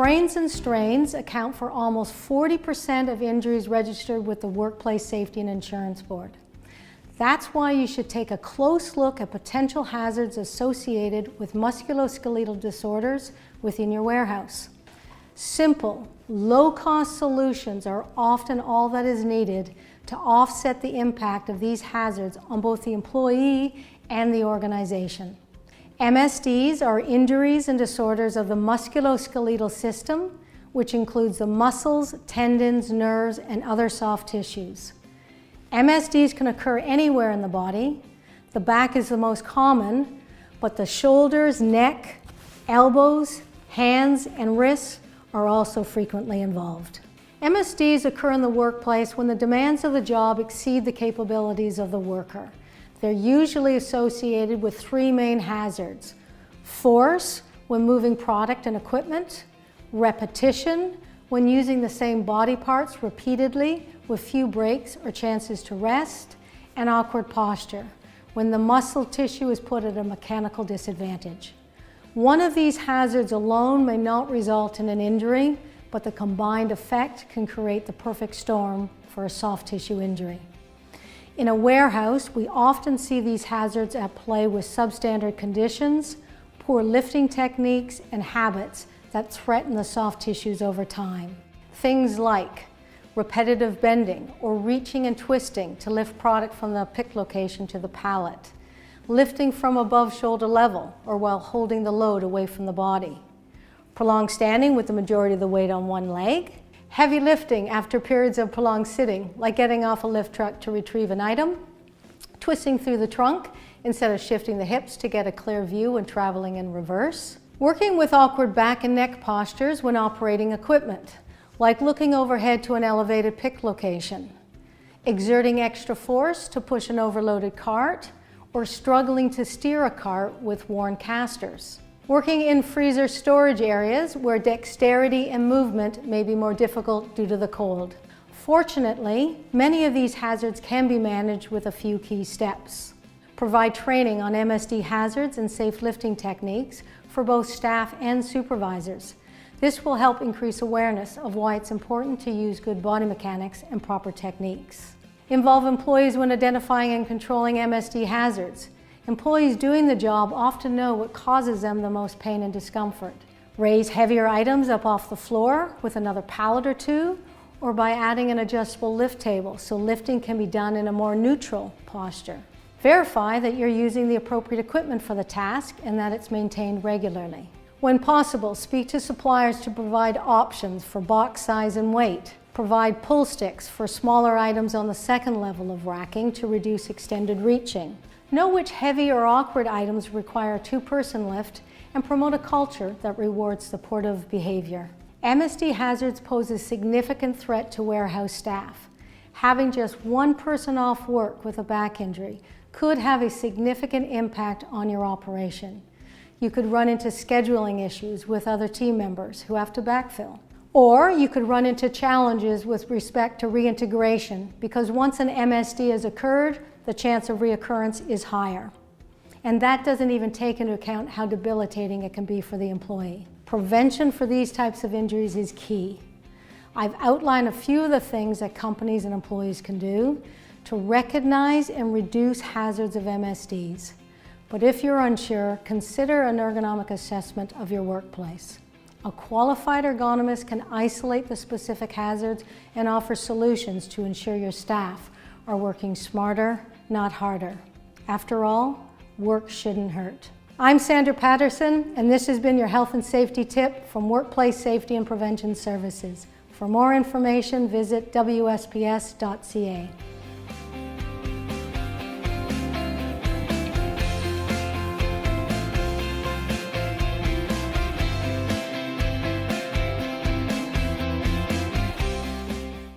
Sprains and strains account for almost 40% of injuries registered with the Workplace Safety and Insurance Board. That's why you should take a close look at potential hazards associated with musculoskeletal disorders within your warehouse. Simple, low-cost solutions are often all that is needed to offset the impact of these hazards on both the employee and the organization. MSDs are injuries and disorders of the musculoskeletal system, which includes the muscles, tendons, nerves, and other soft tissues. MSDs can occur anywhere in the body. The back is the most common, but the shoulders, neck, elbows, hands, and wrists are also frequently involved. MSDs occur in the workplace when the demands of the job exceed the capabilities of the worker. They're usually associated with three main hazards: force, when moving product and equipment; repetition, when using the same body parts repeatedly with few breaks or chances to rest; and awkward posture, when the muscle tissue is put at a mechanical disadvantage. One of these hazards alone may not result in an injury, but the combined effect can create the perfect storm for a soft tissue injury. In a warehouse, we often see these hazards at play with substandard conditions, poor lifting techniques, and habits that threaten the soft tissues over time. Things like repetitive bending or reaching and twisting to lift product from the pick location to the pallet, lifting from above shoulder level or while holding the load away from the body, prolonged standing with the majority of the weight on one leg, heavy lifting after periods of prolonged sitting, like getting off a lift truck to retrieve an item, twisting through the trunk instead of shifting the hips to get a clear view when traveling in reverse, working with awkward back and neck postures when operating equipment, like looking overhead to an elevated pick location, exerting extra force to push an overloaded cart, or struggling to steer a cart with worn casters. Working in freezer storage areas where dexterity and movement may be more difficult due to the cold. Fortunately, many of these hazards can be managed with a few key steps. Provide training on MSD hazards and safe lifting techniques for both staff and supervisors. This will help increase awareness of why it's important to use good body mechanics and proper techniques. Involve employees when identifying and controlling MSD hazards. Employees doing the job often know what causes them the most pain and discomfort. Raise heavier items up off the floor with another pallet or two, or by adding an adjustable lift table so lifting can be done in a more neutral posture. Verify that you're using the appropriate equipment for the task and that it's maintained regularly. When possible, speak to suppliers to provide options for box size and weight. Provide pull sticks for smaller items on the second level of racking to reduce extended reaching. Know which heavy or awkward items require a two-person lift and promote a culture that rewards supportive behavior. MSD hazards pose a significant threat to warehouse staff. Having just one person off work with a back injury could have a significant impact on your operation. You could run into scheduling issues with other team members who have to backfill. Or you could run into challenges with respect to reintegration because once an MSD has occurred, the chance of reoccurrence is higher. And that doesn't even take into account how debilitating it can be for the employee. Prevention for these types of injuries is key. I've outlined a few of the things that companies and employees can do to recognize and reduce hazards of MSDs. But if you're unsure, consider an ergonomic assessment of your workplace. A qualified ergonomist can isolate the specific hazards and offer solutions to ensure your staff are working smarter, not harder. After all, work shouldn't hurt. I'm Sandra Patterson, and this has been your health and safety tip from Workplace Safety and Prevention Services. For more information, visit WSPS.ca.